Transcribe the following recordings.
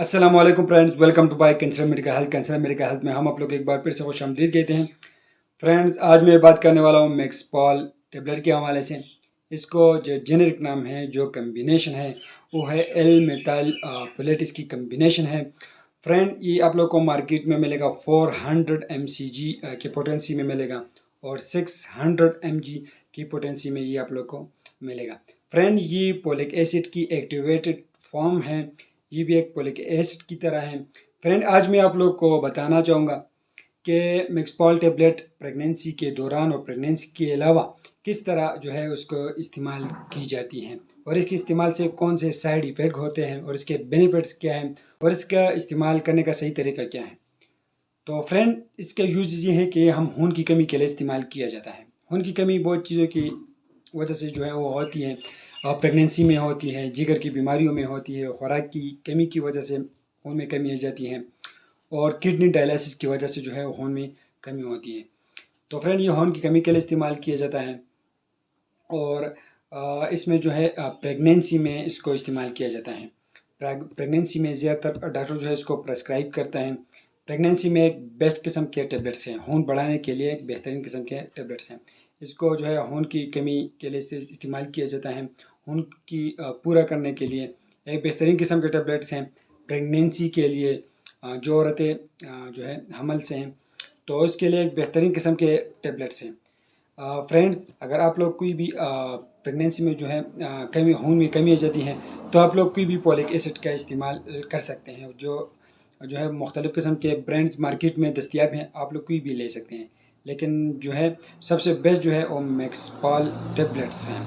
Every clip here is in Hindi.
अस्सलाम वालेकुम friends, welcome to bye cancer medical health. Cancer medical health में हम आप लोग एक बार फिर से खुशामदीद कहते हैं। फ्रेंड्स, आज मैं बात करने वाला हूँ मैक्सपॉल टेबलेट के हवाले से। इसको जो जेनेरिक नाम है, जो कम्बिनेशन है वो है एल मेथाइल फोलेट, इसकी कम्बिनेशन है। फ्रेंड, ये आप लोग को मार्केट में मिलेगा 400 mcg की पोटेंसी में मिलेगा और 600 mg की पोटेंसी में ये आप लोग को मिलेगा। फ्रेंड, ये पोलिक एसिड की एक्टिवेटेड फॉर्म है, ये भी एक पोलिक एसिड की तरह है। फ्रेंड, आज मैं आप लोग को बताना चाहूँगा कि मैक्सपॉल टेबलेट प्रेगनेंसी के दौरान और प्रेगनेंसी के अलावा किस तरह जो है उसको इस्तेमाल की जाती हैं और इसके इस्तेमाल से कौन से साइड इफ़ेक्ट होते हैं और इसके बेनिफिट्स क्या हैं और इसका इस्तेमाल करने का सही तरीका क्या है। तो फ्रेंड, इसका यूज़ ये है कि हम खून की कमी के लिए इस्तेमाल किया जाता है। खून की कमी बहुत चीज़ों की वजह से जो है वो होती है। प्रेगनेंसी में होती है, जिगर की बीमारियों में होती है, खुराक की कमी की वजह से खून में कमी आ जाती है और किडनी डायलिसिस की वजह से जो है खून में कमी होती है। तो फ्रेंड, ये खून की कमी के लिए इस्तेमाल किया जाता है और इसमें जो है प्रेगनेंसी में इसको इस्तेमाल किया जाता है। प्रेगनेंसी में ज़्यादातर डॉक्टर जो है इसको प्रेस्क्राइब करते हैं। प्रेगनेंसी में एक बेस्ट किस्म के टेबलेट्स हैं, खून बढ़ाने के लिए एक बेहतरीन किस्म के टेबलेट्स हैं। इसको जो है खून की कमी के लिए इस्तेमाल किया जाता है। खून की पूरा करने के लिए एक बेहतरीन किस्म के टेबलेट्स हैं। प्रेगनेंसी के लिए जो औरतें जो है हमल से हैं तो उसके लिए एक बेहतरीन किस्म के टेबलेट्स हैं। फ्रेंड्स, अगर आप लोग कोई भी प्रेगनेंसी में जो है कमी खून में कमी आ जाती है तो आप लोग कोई भी पोलिक एसिड का इस्तेमाल कर सकते हैं। जो जो है मुख्तलिफ़ किस्म के ब्रांड्स मार्केट में दस्तियाब हैं, आप लोग कोई भी ले सकते हैं। लेकिन जो है सबसे बेस्ट जो है वो मैक्सपॉल टेबलेट्स हैं,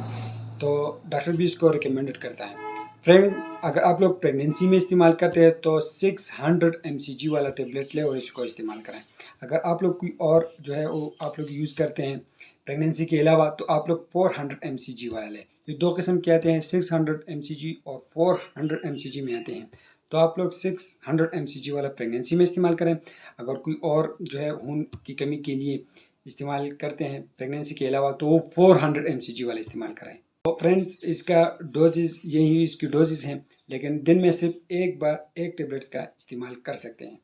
तो डॉक्टर भी इसको रिकमेंडेड करता है। फ्रेंड, अगर आप लोग प्रेगनेंसी में इस्तेमाल करते हैं तो 600 mcg वाला टेबलेट लें और इसको इस्तेमाल करें। अगर आप लोग कोई और जो है वो आप लोग यूज़ करते हैं प्रेगनेंसी के अलावा तो आप लोग 400 mcg वाला लें। ये दो किस्म के आते हैं, 600 mcg और 400 mcg में आते हैं। तो आप लोग 600 mcg वाला प्रेगनेंसी में इस्तेमाल करें। अगर कोई और जो है खून की कमी के लिए इस्तेमाल करते हैं प्रेगनेंसी के अलावा तो वो 400 mcg वाला इस्तेमाल करें। तो फ्रेंड्स, इसका डोजेज़ यही इसकी डोजेज़ हैं, लेकिन दिन में सिर्फ एक बार एक टेबलेट्स का इस्तेमाल कर सकते हैं।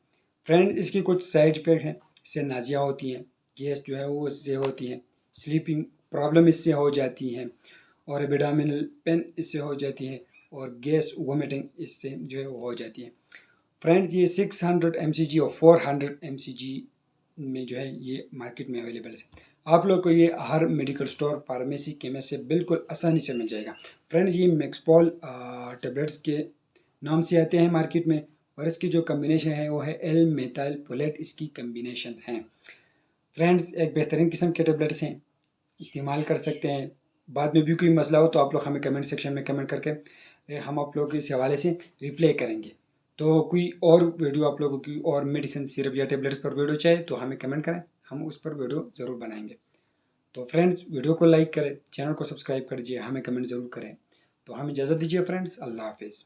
फ्रेंड, इसकी कुछ साइड इफ़ेक्ट हैं। इससे नाज़िया होती है, गैस जो है वो इससे होती है, स्लीपिंग प्रॉब्लम इससे हो जाती है और एब्डोमिनल पेन इससे हो जाती है और गैस वोमिटिंग इससे जो है वो हो जाती है। फ्रेंड्स, ये 600 mcg और 400 mcg में जो है ये मार्केट में अवेलेबल है। आप लोग को ये हर मेडिकल स्टोर, फार्मेसी, केमिस्ट से बिल्कुल आसानी से मिल जाएगा। फ्रेंड्स, ये मैक्सपॉल टेबलेट्स के नाम से आते हैं मार्केट में और इसकी जो कम्बिनेशन है वो है एल मेथाइल फोलेट, इसकी कम्बिनेशन है। फ्रेंड्स, एक बेहतरीन किस्म के टेबलेट्स हैं, इस्तेमाल कर सकते हैं। बाद में भी कोई मसला हो तो आप लोग हमें कमेंट सेक्शन में कमेंट करके हम आप लोग इस हवाले से रिप्लाई करेंगे। तो कोई और वीडियो आप लोगों की और मेडिसिन, सिरप या टेबलेट्स पर वीडियो चाहे तो हमें कमेंट करें, हम उस पर वीडियो ज़रूर बनाएंगे। तो फ्रेंड्स, वीडियो को लाइक करें, चैनल को सब्सक्राइब कर दीजिए, हमें कमेंट ज़रूर करें। तो हमें इजाज़त दीजिए फ्रेंड्स, अल्लाह हाफिज़।